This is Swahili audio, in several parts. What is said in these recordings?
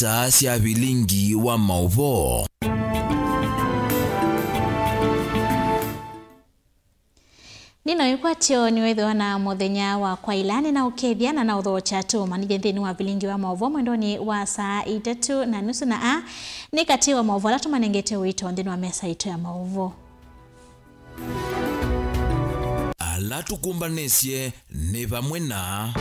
saa cia vilingi wa maovo. Nino ikwatio ni wetho na muthenya wa kwa ilani na ukethiana na utho chatu manije nthini wa vilingi wa maovo mwendoni wa saa 3:30 na ni kati wa maovo ala tumanengete wito nthini wa mesa itu ya maovo. Ala tukumbanisye ni vamwe na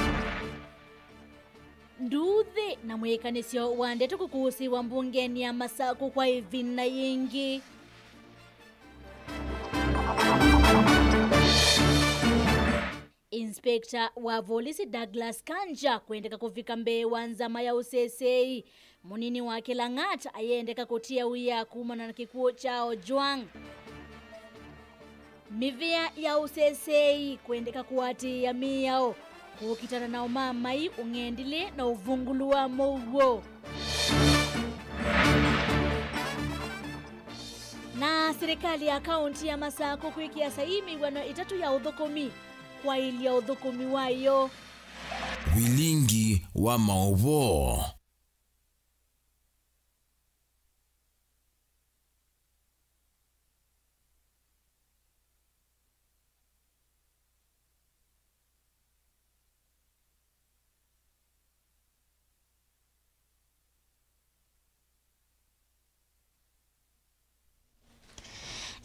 nduthi na mwikanisyo wa ndeto kukusi wa mbungeni ya Masaku kwa ivina yingi. Inspector wa polisi Douglas Kanja kuendeka kufika Mbewa nzama ya usesei. Munini wa Lang'ata ayendeka kutia uya kumana na kikuo chao Juang. Mivia ya usesei kuendeka kuwati ya miyao. Kukitana na umamai ungendile na uvungulu wa mogo. Na serikali ya kaunti ya Masaku kuikia saimi wano 3 ya udhokomi kwa ili ya udhokomi wayo. vilingi wa maovo.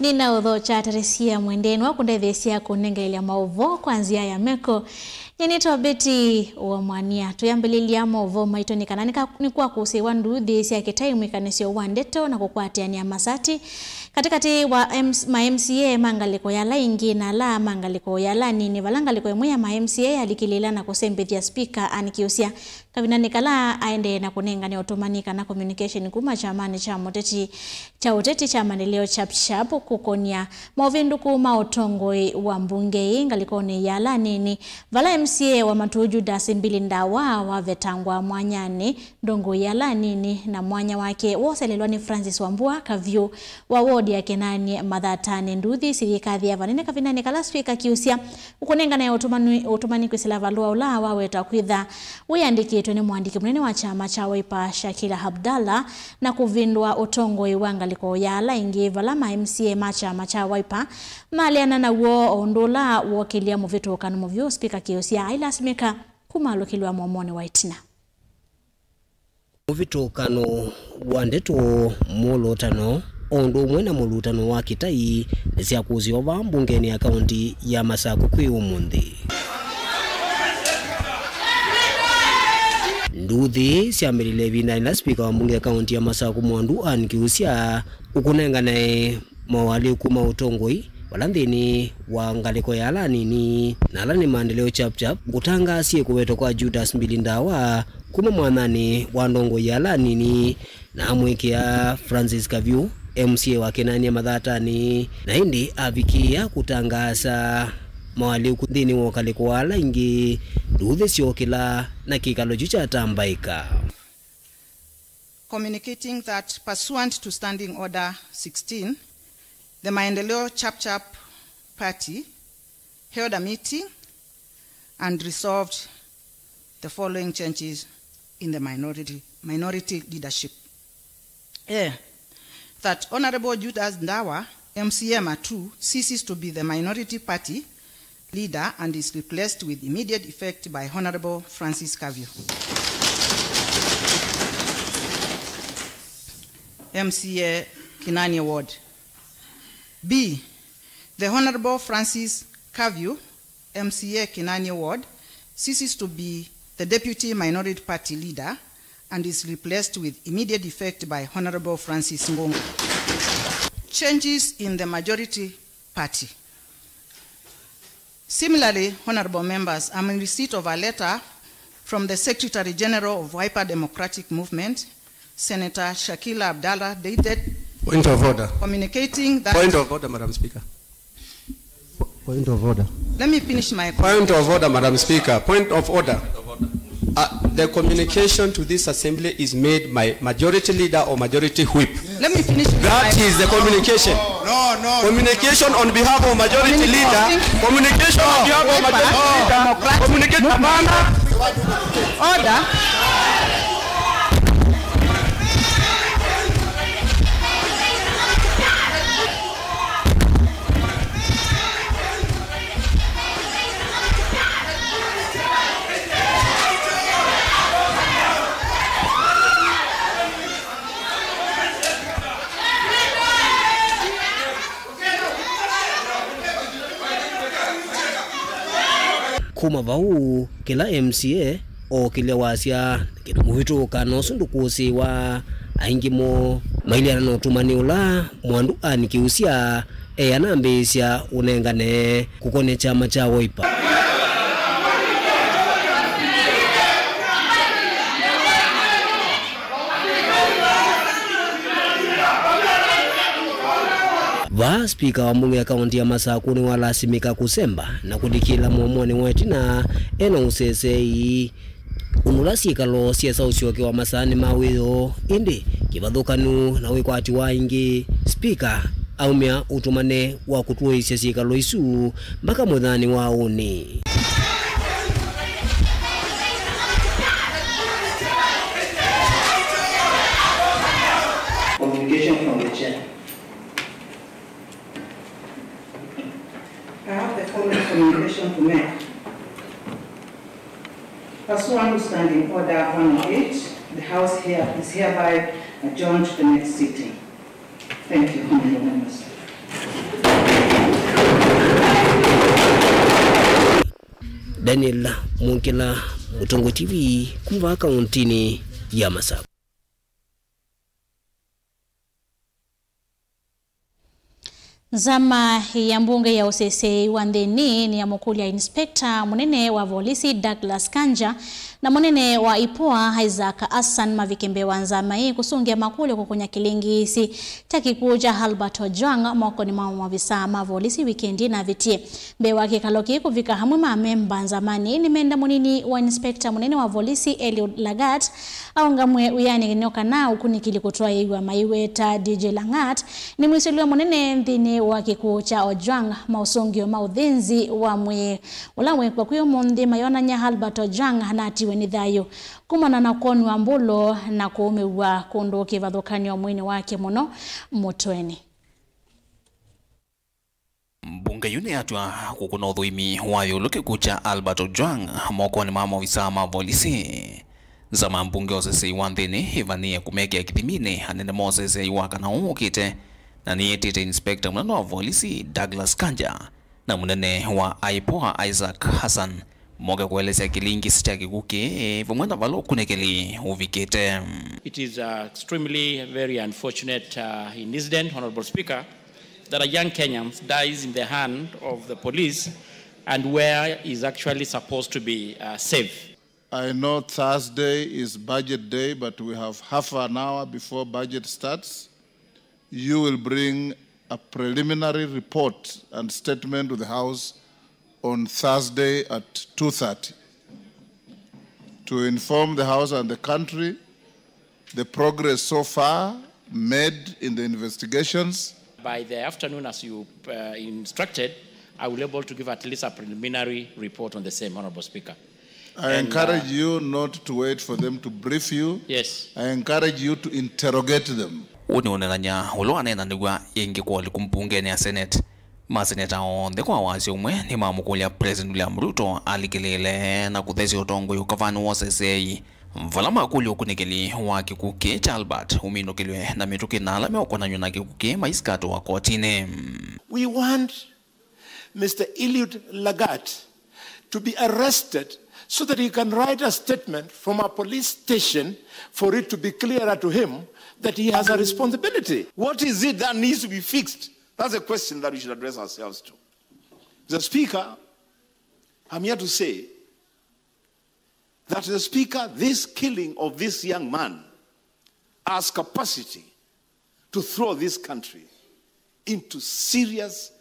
Nina udho chatarisia mwendeni wa kundethesia kunengelea maovo kwanzia ya meko. Nyenito beti wa mwania tuyambililia maovo maitonikana ni kwa kusewa nduthi sia kitaimu ikanisio wandeto na kukwatia ni ya Masati. Katikati wa MCA mangaliko ya laingi na la mangaliko ya la nini valangaliko ya mweya MCA alikilila na kusembethia speaker anikiusia kavinani kala aende na kunenga ni otomanika na communication kuma chamani cha moteti cha uteti cha mandeleo chap kukonia mavindu kuma otongoi wa mbunge ngalikoni ya la nini vala MCA wa Matuju dasi mbili ndawa wa vetangwa mwanyani dongo ya la nini na mwanya wake woselelwa ni Francis Wambua Kavyu wa wodi ya Kenani Madhatani nduthi sirikadhi ya vanene kavinani kala speaker kiusia ukunenga na otomani kwisila valua ula wawe takwitha uyandiki ni mwandiki mnene wa chama cha Wiper Shakila Abdalla na kuvindwa otongo iwangaliko ya laingi vala MCA macha cha Wiper maliana na wo ondola wokilia muvitu kanu muvyo speaker kiusia ila simeka kumalukilwa momone waitina muvitu kanu wandeto mulotano ondo mwena mulutano wa kitai sia kuziova mbungeni ya kaunti ya Masaku kwi umundi. Nduthi siamelile vina ina speaker wa mbunge ya kaunti ya Masaku Mwandu anikiusia ukunenga nae mawali kuma utongoi walandhini wa ngaliko ya alanini na alani maendeleo chap kutanga asiye kuweto kwa Judas Mbilindawa kuma mwanani wa ndongo ya alanini na amwekia Francis Kavyu MCA wa Kenani Madhatani na hindi avikia kutangasa mawali kundini wakaliko wala ingi nduthi siokila na kikalo jucha tambaika. Communicating that pursuant to Standing Order 16, the Maendeleo Chap Party held a meeting and resolved the following changes in the minority leadership. That Honorable Judas Ndawa, MCA Matu, ceases to be the minority party leader and is replaced with immediate effect by Honorable Francis Kavyu, MCA Kinani Ward. B, the Honorable Francis Kavyu, MCA Kinani Ward, ceases to be the deputy minority party leader and is replaced with immediate effect by Honorable Francis Ngongo. Changes in the majority party. Similarly, honorable members, I'm in receipt of a letter from the Secretary General of Wiper Democratic Movement, Senator Shakila Abdalla, dated Point of order. Communicating that... Point of order, Madam Speaker. Point of order. Let me finish my... Point of order, Madam Speaker. Point of order. The communication to this assembly is made by majority leader or majority whip. Let me finish. That is the communication. No. Communication on behalf of majority leader. Communication on behalf of majority leader. Communication. Order. kuma vau kila MCA o kila wasya kila muhitu kano sundukusi wa aingimo mailiana no tumani ula mwandu anikiusia anambisya unengane kukone chama cha Wiper. Speaker wa mbunge ya kaunti ya Masakuni walasimika kusemba na kudikila muomoni wetina eno usesei unulasika lo siasa usioke wa masani mawio indi kibathukanu na wikwati wa ingi. Speaker aumia utumane wa kutuwe siasika lo isu mpaka muthani wa uni. Communication from the chair. I have the following communication to make. Pursuant to Standing Order 108, the House here is hereby adjourned to the next sitting. Thank you, honorable members. Daniel Munkela, Mutongo TV, kuva kauntini ya Masaka. Zama ya mbunge ya usese wandeni ni ya mukuli ya inspekta munene wa polisi Douglas Kanja na munene wa IPOA Isaac Hassan mavikembe wanzama hii kusungia makuli kukunya kilingisi takikuja Albert Ojwang moko ni mwa visa ma polisi weekendi na vitie bewa kikaloki kuvika hamwe ma memba nzamani ni menda munini wa inspekta munene wa polisi Eliud Lagat au ngamwe uyani nyoka na ukunikili kutoa yiwa maiweta DJ Langat ni mwisiliwa munene ndini wa kikuo cha Ojwang mausongio maudhinzi wa mwe ulawe kwa kuyo monde mayona nya Albert Ojwang hanatiwe ni dhayo kumana na konu wa mbulo na kuume wa kundoke vadhokani wa mwini wake muno motweni. Mbunge yune atwa kukuna udhuimi wayo luke kucha Albert Ojwang moko ni mama visama polisi. Zama mbunge osese iwandhini ivania kumeke ya kithimine hanene mosese iwaka na umukite na niyetite inspekta munene wa polisi Douglas Kanja na munene wa IPOA Isaac Hassan moga kueleza kilingi sichaki kuke vumwenda valo kunekeli uvikite. It is extremely very unfortunate incident, Honorable Speaker, that a young Kenyan dies in the hand of the police and where is actually supposed to be safe. I know Thursday is budget day, but we have half an hour before budget starts. You will bring a preliminary report and statement to the House on Thursday at 2:30 to inform the House and the country the progress so far made in the investigations. By the afternoon, as you instructed, I will be able to give at least a preliminary report on the same, Honorable Speaker. I encourage you not to wait for them to brief you. Yes. I encourage you to interrogate them. Uni unelanya uloane na ndigwa yengi kwa likumpungeni ya Senate. Maseneta onde kwa wasi umwe ni mamukulia President William Ruto alikilele na kuthesi utongo yukavanu wasesei. Mvalama kuli ukunikili wa kikuke cha Albert uminukiliwe na mituki na alame wakona nyuna kikuke maiskato wa kotine. We want Mr. Eliud Lagat to be arrested so that he can write a statement from a police station for it to be clearer to him that he has a responsibility. What is it that needs to be fixed? That's a question that we should address ourselves to. The Speaker, I'm here to say that the Speaker, this killing of this young man has capacity to throw this country into serious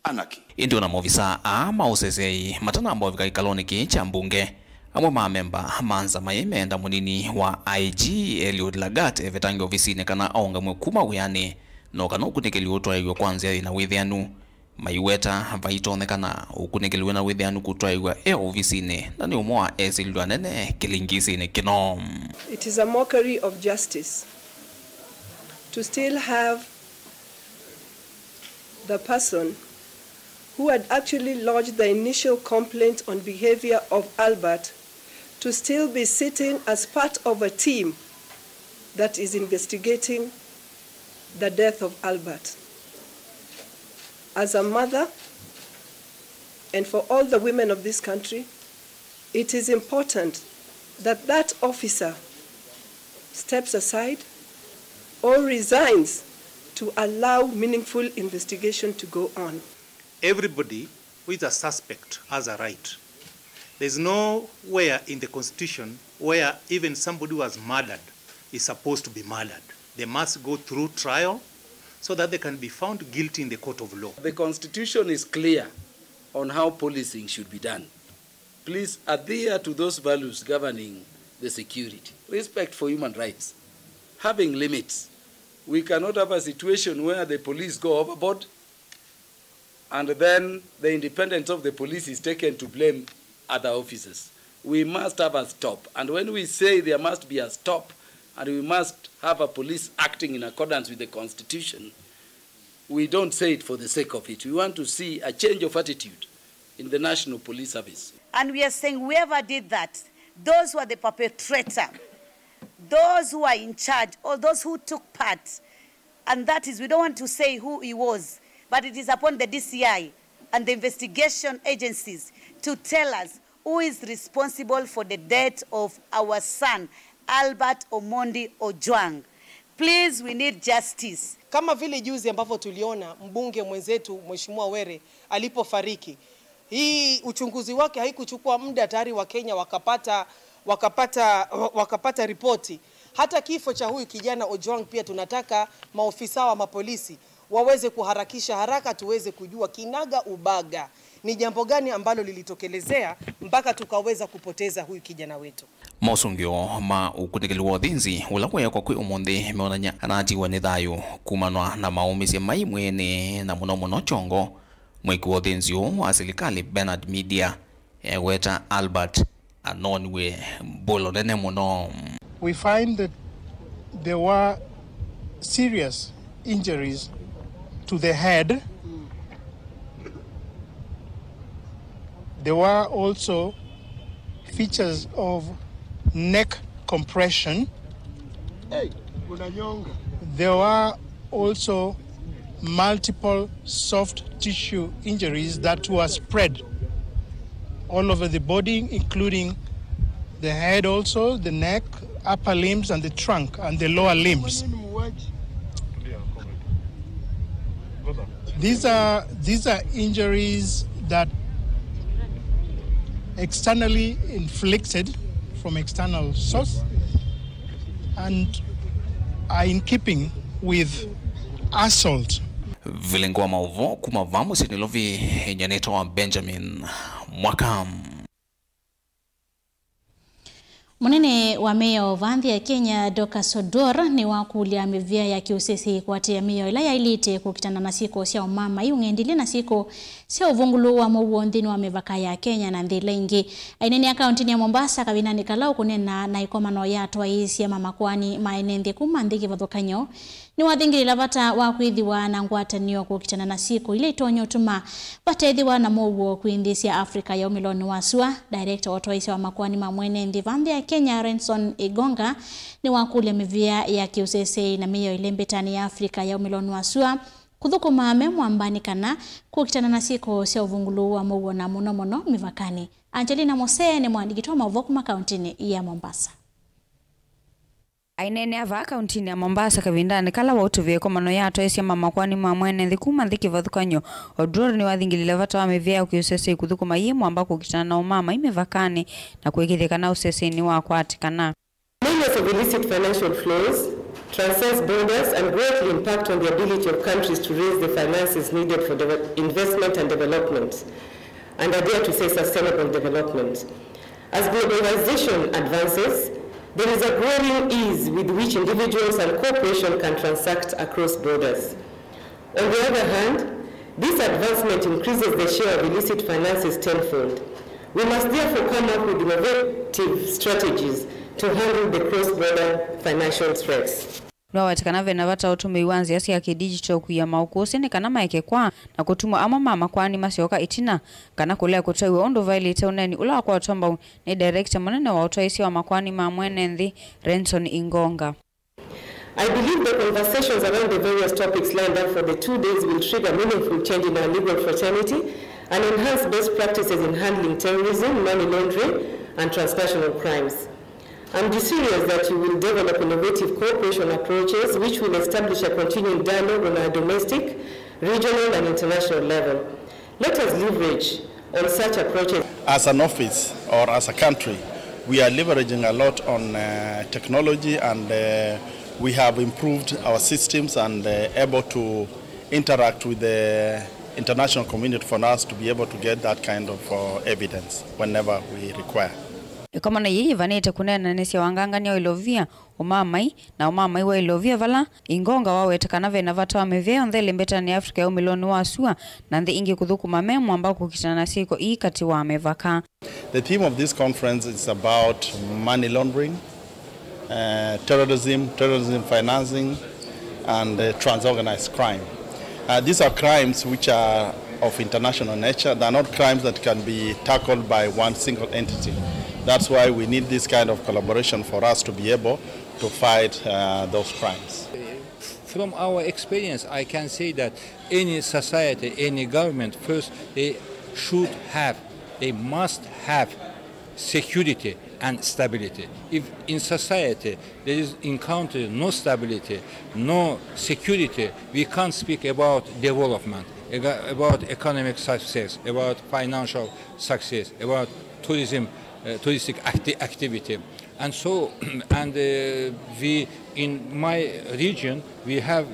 anarchy. Indi una movisa ama usesei matana ambao vika ikaloniki cha mbunge amwe mamemba manza mayemenda munini wa IG Eliud Lagat evetangi ofisini kana aonga mwekuma uyani no kana ukunikeli utwa iwe kwanza ina withianu maiweta vaitonekana ukunikeli na withianu kutwa iwe ofisini na ni umoa esilwa nene kilingisi ni kino. It is a mockery of justice to still have the person who had actually lodged the initial complaint on behavior of Albert to still be sitting as part of a team that is investigating the death of Albert. As a mother, and for all the women of this country, it is important that that officer steps aside or resigns to allow meaningful investigation to go on. Everybody who is a suspect has a right. There's nowhere in the Constitution where even somebody who was murdered is supposed to be murdered. They must go through trial so that they can be found guilty in the court of law. The Constitution is clear on how policing should be done. Please adhere to those values governing the security. Respect for human rights, having limits. We cannot have a situation where the police go overboard and then the independence of the police is taken to blame other officers. We must have a stop. And when we say there must be a stop and we must have a police acting in accordance with the Constitution, we don't say it for the sake of it. We want to see a change of attitude in the National Police Service. And we are saying whoever did that, those who are the perpetrator, those who are in charge, or those who took part, and that is, we don't want to say who he was, but it is upon the DCI and the investigation agencies to tell us who is responsible for the death of our son, Albert Omondi Ojwang. Please, we need justice. Kama vile juzi ambavyo tuliona mbunge mwenzetu Mheshimiwa Were alipofariki. Hii uchunguzi wake haikuchukua muda, tayari wa Kenya wakapata ripoti. Hata kifo cha huyu kijana Ojwang pia tunataka maofisa wa mapolisi waweze kuharakisha haraka tuweze kujua kinaga ubaga ni jambo gani ambalo lilitokelezea mpaka tukaweza kupoteza huyu kijana wetu. Mosungyo ma ukunikiliwa thinzi ulakwa yakwa kwi umonde meonanya anatiwa ni thayu kumanwa na maumisi maimwene na muno chongo mwikuwa thinzi wa serikali Bernard Media weta Albert anonwe bolo nene muno. We find that there were serious injuries to the head. There were also features of neck compression. There were also multiple soft tissue injuries that were spread all over the body, including the head also, the neck, upper limbs, and the trunk, and the lower limbs. These are injuries that externally inflicted from external source and are in keeping with assault. Vilengwa mauvo kuma vamu sinilovi nyaneto wa Benjamin Mwakam. Munene wa meya wa Vanthi ya Kenya Dorcas Odor ni wakulia mivia ya kiusisi kuatia meya ila ya ilite kukitana na siko sia umama iungendile na siko sia uvungulu wa mauondini wa mevaka ya Kenya na ndile ingi. Aineni akaunti ya Mombasa kabinani kalau kunena na ikomano ya tuwa isi ya mama kwani maenende kumandiki vadhokanyo ni wathingiri lavata wa kuithiwa na ngwata niyo kukitana na siko ile itonyo tuma vatedhiwa na mouwo kuindhisia Afrika ya umiloni wasua. Director otoisi wa makwani mamwene ndi Vanthi ya Kenya Renson Igonga ni wakulia mivia ya kiusese na meyo ilembetani ya Afrika ya umiloni wasua kuthuko mame mwambani kana kukitana na siko sia uvungulu wa mouwo na muno mivakani. Angelina Mose ni mwandigitwa mauvoku makauntini ya Mombasa. Ainene ava kauntini ya Mombasa kavindani kala wa utuvie kwa mano ya atoesi mama kwani mamwene thikuma thiki vathukanyo. Odor ni wathingilile vata wa mivia ukiusese kuthukuma yimu ambako kitana na umama imevakani na kuikithika na usese ni wakwa atikana. Millions of illicit financial flows transcend borders and greatly impact on the ability of countries to raise the finances needed for investment and development, and I dare to say sustainable development. As globalization advances, there is a growing ease with which individuals and corporations can transact across borders. On the other hand, this advancement increases the share of illicit finances tenfold. We must therefore come up with innovative strategies to handle the cross-border financial threats. Lwa watikana vena vata utume iwanzi yasi ya kidigital kuya maukusi ni kana maeke kwa na kutumwa ama mama kwani masioka itina kana kulea kutoiwe ondo vailite uneni ula kwa utomba ni director mwanene wa utoisi wa makwani mamwene nthi Renson Ingonga. I believe the conversations around the various topics lined up for the 2 days will trigger meaningful change in our legal fraternity and enhance best practices in handling terrorism, money laundering, and transnational crimes. I'm serious that you will develop innovative cooperation approaches which will establish a continuing dialogue on a domestic, regional, and international level. Let us leverage on such approaches. As an office or as a country, we are leveraging a lot on technology, and we have improved our systems and able to interact with the international community for us to be able to get that kind of evidence whenever we require. Kama na yeye vanete kunena nesi wangangania ilovia umamai na umamai wa ilovia vala ingonga wawe takanave na vata wameveo ndele mbeta ni Afrika ya umiloni wa asua na ndi ingi kudhuku mamemu ambako kitana siko ii kati wa amevaka. The theme of this conference is about money laundering, terrorism financing, and transorganized crime. These are crimes which are of international nature. They are not crimes that can be tackled by one single entity. That's why we need this kind of collaboration for us to be able to fight those crimes. From our experience, I can say that any society, any government, first they must have security and stability. If in society there is encountered no stability, no security, we can't speak about development, about economic success, about financial success, about touristic activity. And so, we in my region, we have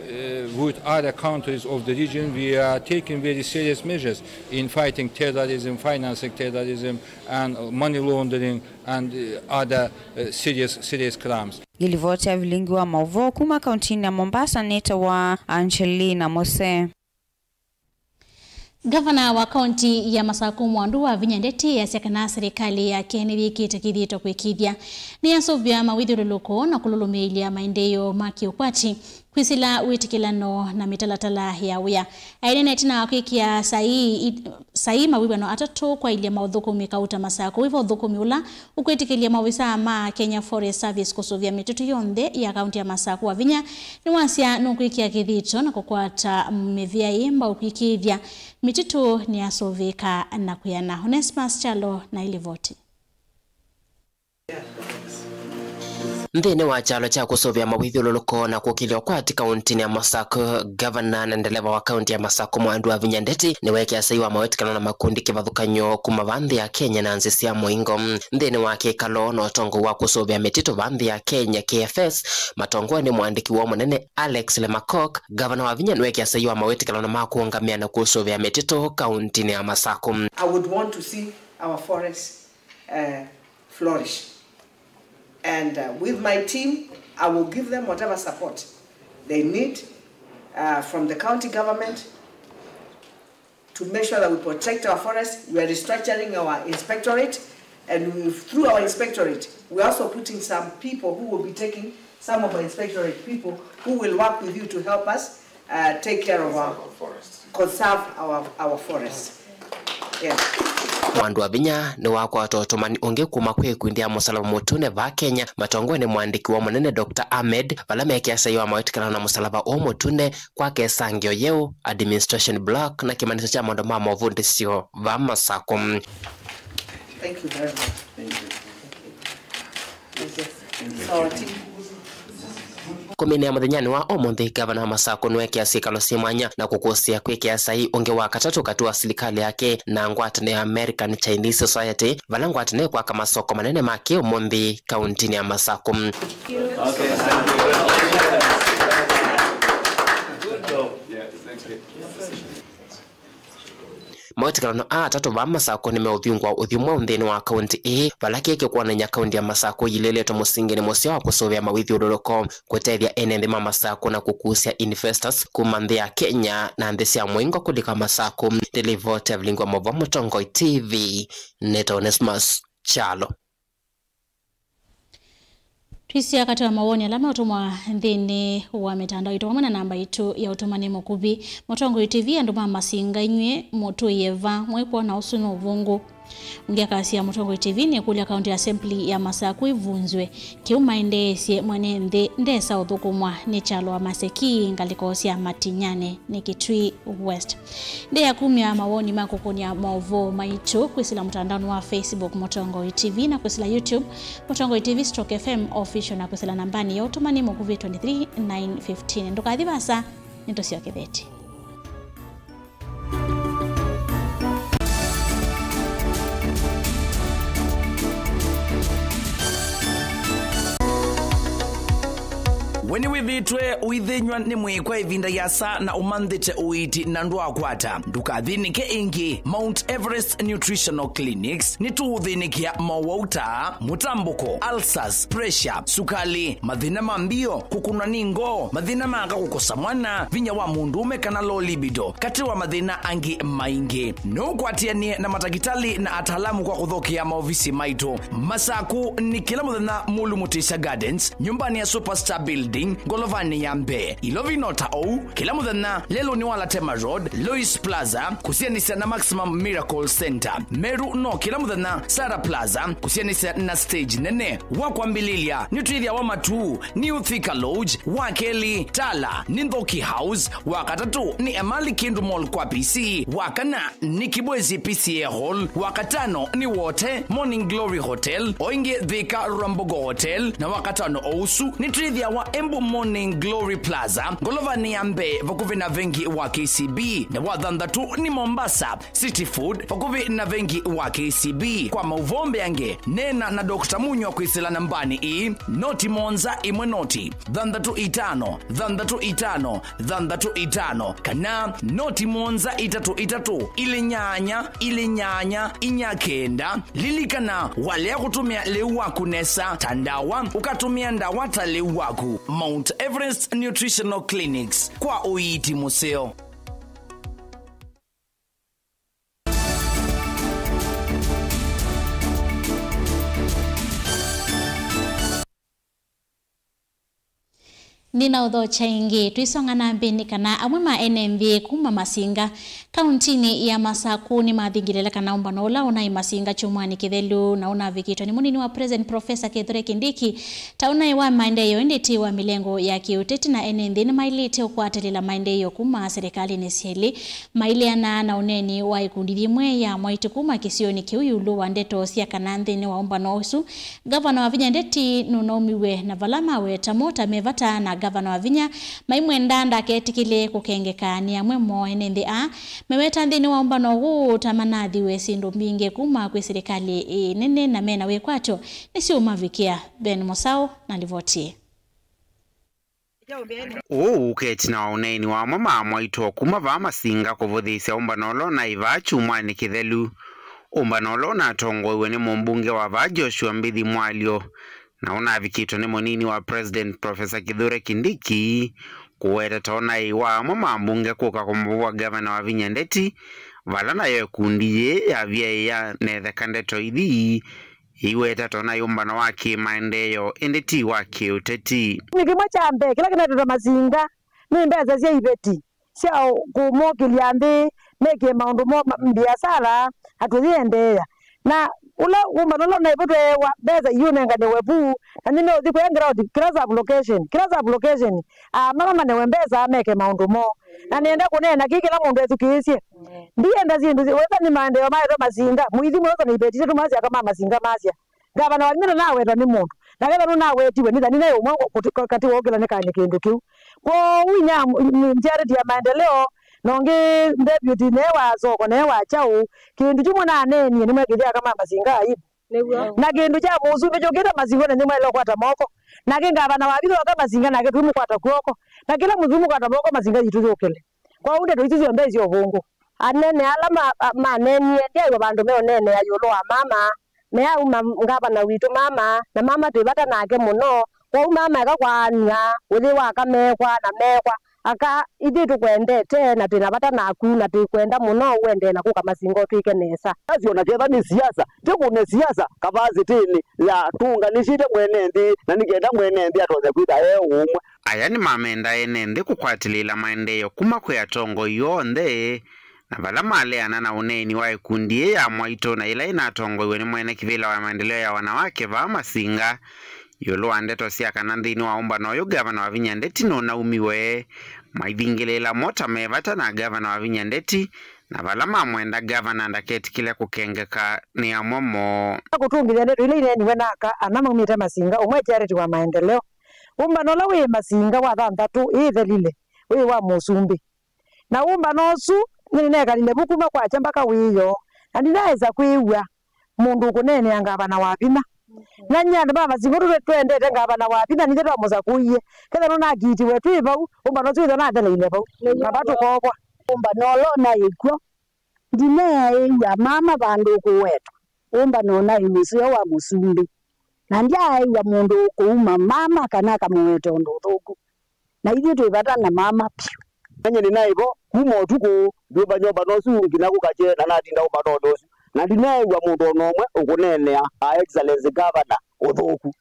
with other countries of the region, we are taking very serious measures in fighting terrorism, financing terrorism, and money laundering, and other serious crimes. Gilivoti ya vilingi wa Mauvo kuma kauntini ya Mombasa nita wa Angelina Mose. Gavana wa kaunti ya Masaku Mwandu wa Vinyandeti ya sekana serikali ya Kennedy kitikidhito kwekithia ni asovya mawithiruluko na kululumilia maendeleo makiukwati kwisila witikilano na mitalatala ya wia aidene tina kwikia sai mawibano atatu kwa ile maudhuku mikauta Masaku hivyo udhuku miula ukwitikilia mawisa ma Kenya Forest Service kusovya mitutu yonde ya kaunti ya Masaku wa Vinya ni wasia nukwikia kithito na kukwata mevia imba ukwikithia mitutu ni asovika na kuyana. Onesmus Chalo na ilivoti. Ndene wa chalo cha kusovya mawithululuko na kukilio kwa kaunti ya Masaku, Governor na ndeleva wa kaunti ya Masaku Mwandu wa Vinyandeti ni weke asaiwa mawetikana na makundi kivathukanyo kumavandhi ya Kenya na nzisi ya muingo. Ndene wa kekalo na otongo wa kusovya metito vandhi ya Kenya KFS matongo ni mwandiki wa mwanene Alex Lemakok. Governor wa Vinya ni weke asaiwa mawetikana na makuangamia na kusovya metito kaunti ya Masaku. I would want to see our forests flourish. And with my team, I will give them whatever support they need from the county government to make sure that we protect our forests. We are restructuring our inspectorate, and through our inspectorate, we're also putting some people who will be taking some of our inspectorate people who will work with you to help us take care of our forests, conserve our forests. Yeah. Mwandu wa Vinya ni wako watoto mani unge kuma kwe kuindia musalaba mutune va Kenya matongwe ni mwandiki wa mwanene Dr. Ahmed valameke asaiwa mawetikana na musalaba o mutune kwa kesangio yeu administration block na kimanisa cha mwando mama ovundisio va Masaku. Thank you very much. Thank you. Kumine ya mudhinyani wa omundi Gavana wa Masaku nweke asikalo simanya na kukusia kweke asai unge wa katatu katua silikali yake na ngwatane American Chinese Society vala ngwatane kwa kama soko manene maki omundi kauntini ya Masaku. Okay, Mawetikano atatu va Masaku ni meuvingwa uthimwa unthini wa kaunti ii vala keke kuonanya kaunti ya Masaku yileleto musingini musio wa kusovya mawithiululuko kutethia ene nthi ma Masaku na kukusia investors kuma nthi ya Kenya na nthi cia muingo kulika Masaku. Delivote vilingwa Movo Mutongoi TV Neto Onesmus Chalo. Twisia katoa mawoni alama utumwa nthini wa mitandao itu wamana namba itu ya utumani mukubi Mutongoi TV anduma masinga inywe mutu yeva mwepo na usunu uvungu Ngia kasi ya Mutongo TV ni kulia kaunti assembly ya Masaku ivunzwe kiuma indesye mwenende ndesa uthukumwa ni chalo wa Maseki ngalikosi ya Matinyane ni Kitui West. Ndeya kumya mawoni makukunia maovo maitu kwisila mtandao wa Facebook Mutongo TV na kwisila YouTube Mutongo TV /FM official na kwisila nambani ya utumani Mukuvi 23 915 nduka dhivasa nitosi wa kitheti. Weni wivitwe uithinywa ni mwikwa ivinda yasa na umandhite uiti na ndu akwata. Ndukathinike ingi Mount Everest Nutritional Clinics ni tuuthinikia mawauta, mutambuko, ulcers, pressure, sukali, mathina mambio, kukunwa ningo, mathina manga kukosa mwana, vinya wa mundume kana low libido, katiwa mathina angi maingi. Nukwatianie na matagitali na atalamu kwa kuthokia maofisi maito. Masaku ni kila muthenya Mulu Mutisha Gardens, nyumbani ya Superstar Building, Golovani Yambe, Ilovinota O, kila muthenya lelo ni wala Tema Road, Lois Plaza, kusianisa na Maximum Miracle Center. Meru no kila muthenya Sara Plaza, kusianisa na stage nene. Wakwambililia, nituithia wa matu, New Thika Lodge, Wakeli, Tala, Nindhoki House, wakatatu ni Emali Kindu Mall kwa PC, wakana ni Kibwezi PCA Hall, wakatano ni Wote, Morning Glory Hotel, Oinge Thika Rambogo Hotel, na wakatano Ousu, nituithia wa Embu Morning Glory Plaza, Golovani Yambe, vakuvi na vengi wa KCB, na wadhandatu ni Mombasa, City Food, vakuvi na vengi wa KCB. Kwa mauvombe yange, nena na Dr. Munyo kwisila nambani i, noti monza imwe noti, dhandatu itano, kana noti monza itatu, ile nyanya, inyakenda, lilikana wale ya kutumia leuwaku nesa, tandawa, ukatumia ndawata leuwaku. Mount Everest Nutritional Clinics kwa uiti museo. Nina udho chaingi tuisonga na mbini kana amwema NMV kuma Masinga kauntini ya Masaku ni mathingirele kana umbano ula unai Masinga chumwani Kithelu na una vikito ni munini wa President Professor Kithure Kindiki tauna iwa maendeleo nditi wa milengo ya kiuteti na NMV ni mailite ukwatelila maendeleo kuma serikali neseli mailiana na uneni wa ikundi thimwe ya mwaitu kuma kisioni kiuyulu wa ndeto sia kana nthini wa umbano usu gavana wa Vinya Ndeti nunomiwe na valama we tamota mevata na gavana wa Vinya maimwenda ndaketikile kukengekania mwemo NNDA meweta nthini wa umbano huu tamanathi we sindu mbinge kuma kwi serikali nene na mena we kwacho nisi umavikia Ben Mosao na Livoti. Uketi na uneni wa mama mwaito kuma va Masinga kuvuthisya umbanolo na iva chumwani Kithelu. Umbanolo na tongoiwe ni mumbunge wa va Joshua Mbithi Mwalio na una vikito ni munini wa President Professor Kithure Kindiki kuweta tona iwa mama mbunge kuka kumbuwa gavana wa Vinya Ndeti vala na yo kundiye ya vya ya nethe kandeto idhi iweta tona yumbano waki maendeyo Ndeti waki uteti nikimwa chambe kila kinatoto Masinga ni mbeza sia ibeti sia kumokilia ndi meke maundu mo biashara hatuziendea na ula umbano na ibotwe wa beza yunenga ne webu na nime odiko yengra odi class application mama ne wembeza meke maundu mo na nienda kunena kiki la mundu etukisie ndienda zindu weza ni maendeleo mayo Masinga muithi mwoza ni ibeti tu mazia kama Masinga mazia gavana wa nyina nawe ndo ni mundu na gavana nawe tiwe ni thani nayo mwo kati wogela ne kanye kindu kiu kwa winya mjareti ya maendeleo nonge deputy newa zoko newa chao kindu chumwe na neni ni mwekithia kama Masinga ibu na kindu cha muzu ndio kida Masinga ni mwelo kwata moko na kinga bana wabiro kama Masinga na kitu kwata kuoko na kila muzumu kwata moko Masinga yituzokele kwa unde tuizizo mbezi ovungu anene alama maneni ndio bandu meo nene ayolo wa mama mea ngaba na witu mama na mama twibata nake muno kwa mama akakwanya uli wakamekwa na mekwa aka idi tukwendete na tunabata naku na tukwenda muno wende na kuka Masinga twike nesa kazi onaketha ni siasa tekune siasa kabazi tini ya tunganishite mwenendi na nigenda mwenendi atoze kwita umwe aya ni mamenda NND kukwatilila maendeyo kuma kwa tongo yonde na vala maleana na uneni wa ikundi ya Mwaito na ila inatongoiwe ni mwene kivila wa maendeleo ya wanawake va Masinga yolo andeto sia kana nthini wa umbano uyu gavana wa Vinya Ndeti no naumiwe maithingilela mota mevata na gavana wa Vinya Ndeti na vala mamwenda gavana ndaketi kile kukengeka ni amomo kutungilia ndeto ile ile niwe naka anama umite Masinga umwe charity wa maendeleo umbano la we Masinga wa thantatu ithelile we wa Musumbi na umbano su nineka nimebukuma kwa chambaka wiyo na ndinaweza kuiwa mundu kunene angabana wa Vina na nyanda baba singuru twendete ngabana wa Vina nithe twamuza kuiye ketha no nagiti wetu ibau umbano su na theleine bau ngabatu kokwa umbano lo na ikwo ndine ya mama bandu kuwetu umbano na imusio wa Musumbi na ndia ya mundu kuuma mama kana kamuweto ndo thuku na ithe twibata na mama piu nanye ni naibo kumo tuko ndoba nyoba nosu ngina kukache na natinda umbano dosu na ndinaiwa mundu nomwe ukunenea excellence governor uthuku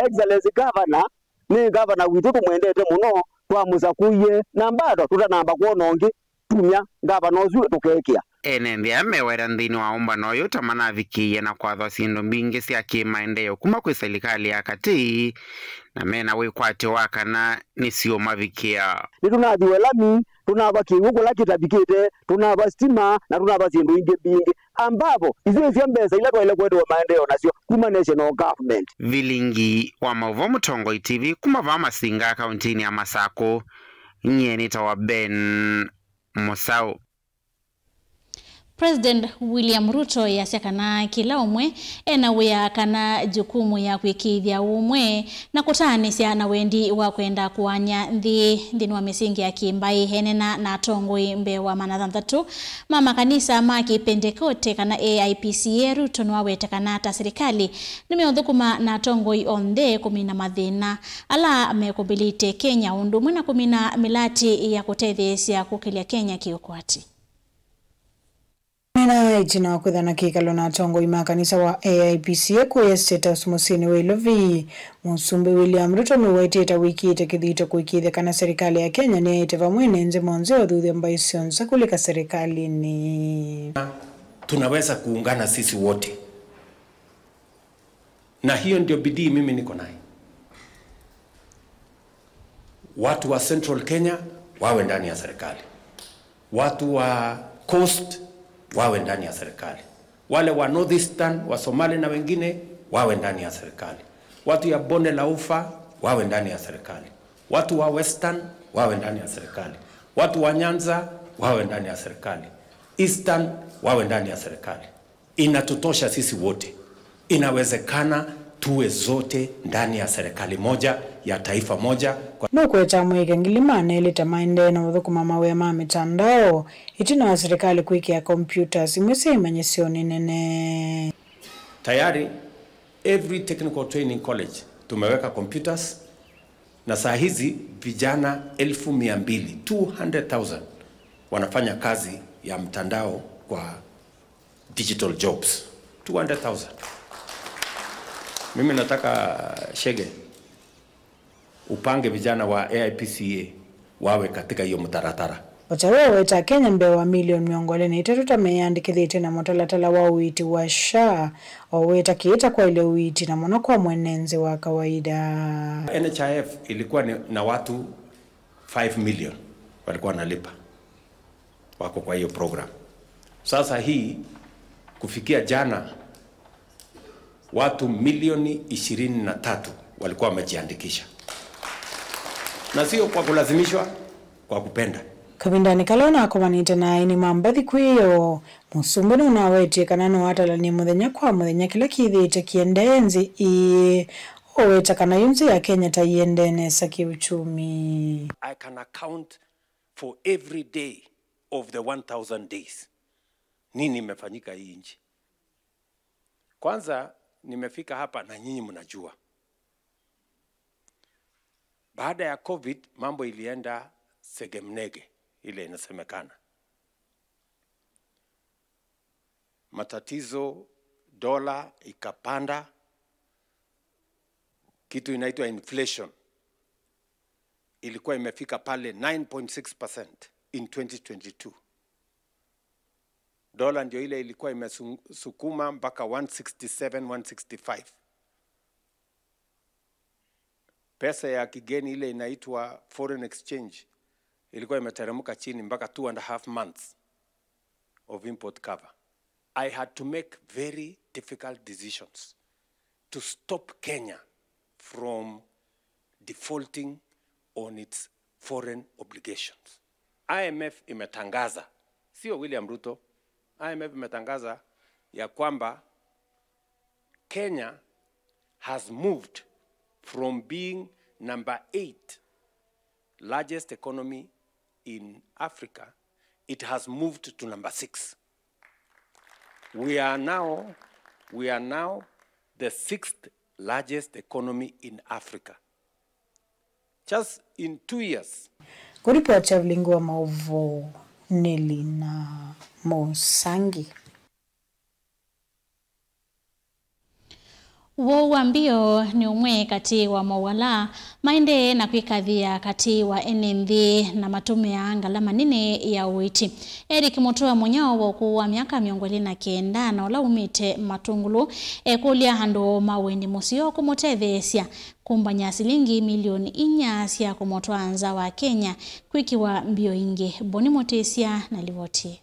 excellence governor ni governor witu tumwendete muno twamuza kuiye na mbado tutanamba kuonongi tumya governor osu tukekia ene ndia mewera nthini wa umbano uyu tamana vikiye na kwathwa sindu mbingi cia kimaendeleo kuma kwi serikali ya kati na mena wikwati wa kana nisio mavikia ni tunathiwe lami tunaba kiugula kitabikite tunaba stima na tunaba sindu ingi bingi ambapo izi cia mbesa ila twele kwetu wa maendeleo nasio kuma national government. Vilingi wa Mauvo Mutongoi TV kuma va Masinga kauntini ya Masako nyeni tawa Ben Musau. President William Ruto yasekana kila umwe ena wea kana jukumu ya kuikithia umwe na kutanisya na wendi wa kwenda kuanya nthini wa misingi ya kimbai henena na tongoi mbe wa manathanthatu mama kanisa maki Pentecote kana AIPCA Ruto nwawete kana ta serikali nimeothukuma na tongoi onthe kumina mathina ala amekubilite Kenya undu mwina kumina milati ya kutethesya kukilia Kenya kiukwati. Mena itina wakuthana kikalo na tongo ima kanisa wa AIPCA kuya status musini wa Ilovi. Musumbi William Ruto nuwaiteta wiki ite kithito kuikithia kana serikali ya Kenya ni aiteva mwene nze monze wa dhuthi ambayo sionsa kulika serikali ni. Tunaweza kuungana sisi wote. Na hiyo ndio bidii mimi niko nayo. Watu wa Central Kenya wawe ndani ya serikali. Watu wa Coast wawe ndani ya serikali. Wale wa Northeastern, wa Somali na wengine wawe ndani ya serikali. Watu ya Bonde la Ufa wawe ndani ya serikali. Watu wa Western wawe ndani ya serikali. Watu wa Nyanza wawe ndani ya serikali. Eastern wawe ndani ya serikali. Inatutosha sisi wote. Inawezekana tuwe zote ndani ya serikali moja ya taifa moja. Nukweta mwike ngilimane ilita maendeno uthukuma mawe ma mitandao itina wa serikali kuiki ya computers imwese imanyesioni nene. Tayari every technical training college tumeweka computers na saa hizi vijana 200,000 wanafanya kazi ya mtandao kwa digital jobs. 200,000. Mimi nataka Shege upange vijana wa AIPCA wawe katika hiyo mtaratara. Watawe weta Kenya mbewa milioni miongole na itatuta meyandikithite na motalatala wa uiti wa SHA waweta kiita kwa ile uiti na mwana kwa mwenenzi wa kawaida. NHIF ilikuwa na watu 5 million walikuwa nalipa wako kwa hiyo program. Sasa hii kufikia jana watu milioni 23 walikuwa wamejiandikisha. Na sio kwa kulazimishwa, kwa kupenda. Kabindani kalona akomanite na ini mambathi kwiyo Musumbi nunawetie kana nuwatala ni muthenya kwa muthenya kila kithite kiendenzi oweta kana yunzi ya Kenya ta yendene sa kiuchumi. I can account for every day of the 1000 days. Nini imefanyika hii nchi? Kwanza nimefika hapa na nyinyi mnajua. Baada ya COVID mambo ilienda segemnege ile inasemekana. Matatizo, dola ikapanda, kitu inaitwa inflation ilikuwa imefika pale 9.6% in 2022. Dola ndio ile ilikuwa imesukuma mpaka 167, 165. Pesa ya kigeni ile inaitwa foreign exchange ilikuwa imeteremka chini mpaka 2.5 months of import cover. I had to make very difficult decisions to stop Kenya from defaulting on its foreign obligations. IMF imetangaza, sio William Ruto, IMF imetangaza ya kwamba Kenya has moved from being number 8 largest economy in Africa, it has moved to number 6. We are now the 6th largest economy in Africa. Just in 2 years. Kuripoti ya Ulingo wa Maovu Neli na Mosangi. Wo mbio ni umwe kati wa mawala maende na kuikadhia kati wa NNV na matume ya angala manine ya uiti. Eric Mutua mwenyao wakuwa miaka 29 na ula umite matungulu kulia hando mawendi musio kumotethesia kumbanya silingi milioni 4 sia kumotoanza wa Kenya kuikiwa mbio inge. Boni Motesia na Livoti.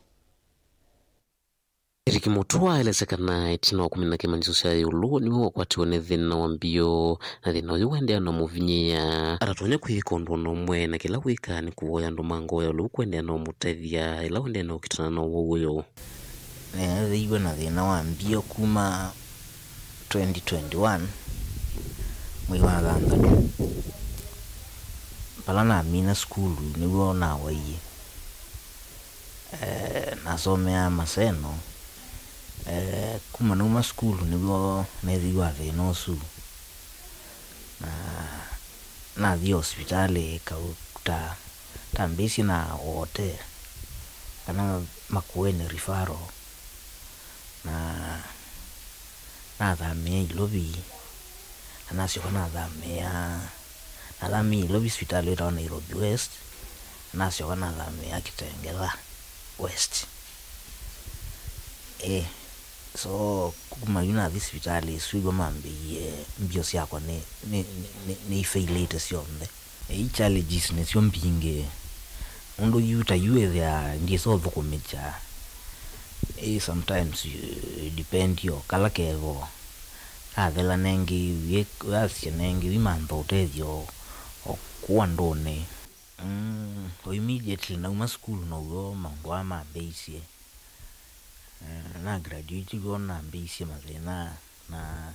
Eric Mutua elesekana itina kumina kimaniso cia yulu ni wakwati one thina wa mbio na thina uyu wendea na muvinyia aratonya kwikondo no mwe na kila wika ni kuvoya ndo mango ya ulu kwendea na mutethia ila wendea na ukitana na uyo ne thigo na thina wa mbio kuma 2021 mwi wa gangano palana mina skulu ni wona waiye nasomea Maseno kuma numa skulu nibwo nethiwa thina ucu na thi hospitali kauta tambisi na wote kana makueni referral na thamia ilobi anasio kana thamia ilobi hospitali ita Nairobi West anasio kana thamia Kitengela West. So kuma yuna this hospitali swigo mambi mbio siako ni failite siombe challenges ne siompinge undo yuta yue there ndi solve kumecha sometimes you depend yo kala kevo avela nengi wasi nengi vimando utethio okuandone immediately na uma school no go mambo ama base na graduate go na base mazena na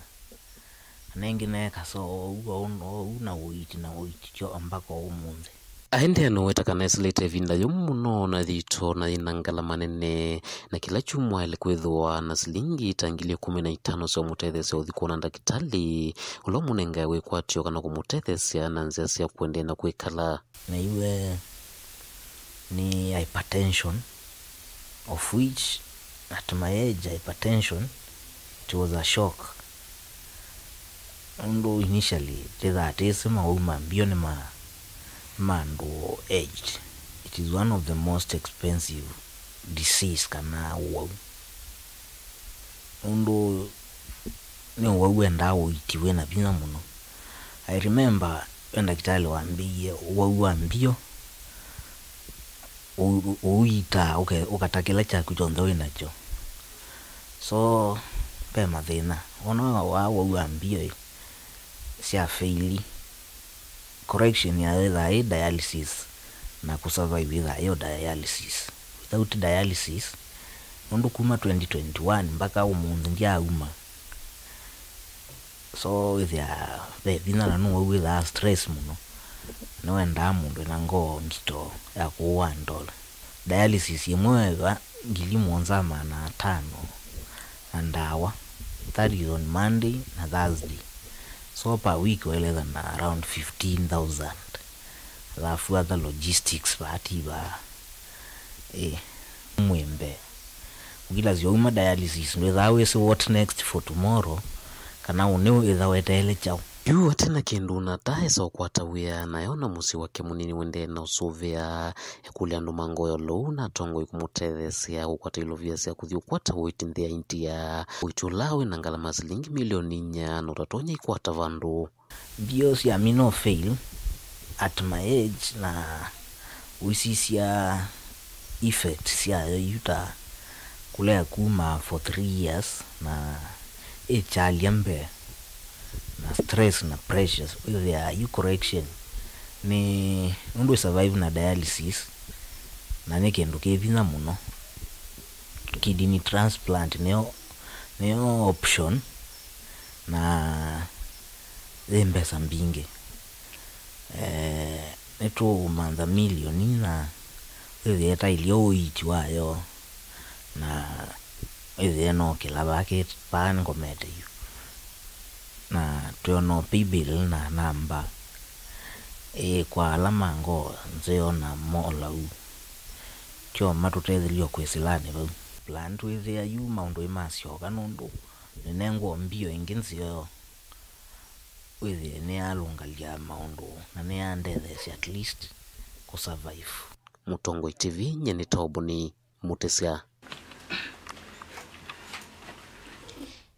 nengine kaso una wait cho ambako umunze ahende no wetakana isolate vinda yomuno na thito na inangala manene na kila chumwa ile kwethwa na silingi tangilio 15 so mutethese uthikona ndakitali ulo munenga we kwatio kana kumutethese na nzesi ya kuende na kwekala na iwe ni hypertension of which at my age hypertension it was a shock undo initially that is mauma bione mando aged. It is one of the most expensive disease kana uwa undo ni wawenda uitiwe na bina muno. I remember wenda kitali waambie wambio uita ukatakila cha kujonda wenacho so pema thina ona wambio sia faili correction ya dialysis na kusurvive with hiyo dialysis. Without dialysis ndo kuma 2021 mpaka umunzi ndia uma so with ya thina na no with a stress muno no enda mundu na ngo ngito ya kuwa ndola dialysis yemwe ngilimu nzama na 5 andawa that is on Monday na Thursday. So per week wele than around 15,000. Alafu other logistics batiba mwembe ukila zioma dialysis whether always what next for tomorrow kana uneo either wetele chao juu tena kindu na taeso kwatawia nayona musi wake munini wende na usuvia kule andu mangoyo lo na tongo ikumutethesia ukwata ilovia sia kuthio kwata uitinthia intia uitulawe na ngalama silingi milioni 4 na utatonya ikwata vandu bio sia mino fail at my age na wisisia effect sia yuta kulea kuma for 3 years na chaliambe na stress na pressures with you correction ni undu survive na dialysis na nekendo kevina muno kidney transplant neo option na zembesa mbinge neto manda milioni na wewe eta ilio itiwayo na wewe no kila bucket pan komete yu na tuono bill na namba kwa alama ngo nzeo na mola u kyo matutethilio kwesilane ba plan to there you maundo imasyo kanundu nenengo mbio ingenzio wewe ne alungalia maundo na ne andethe at least ku survive. Mutongo TV nyene tobuni mutesia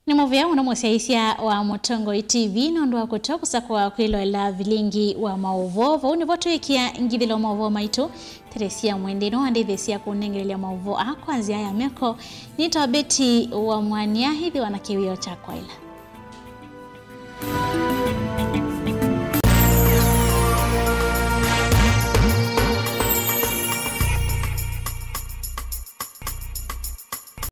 ni movia unamusiaisia wa Mutongo TV nondo wa kutokusa kwa kwilo la vilingi wa mauvovo univoto ikia ngivilo mauvo maitu Teresia Mwendeno andethesia kunengelea mauvo kwanzia ya meko nito Beti wa Mwania hivi wanakiwio cha kwaila.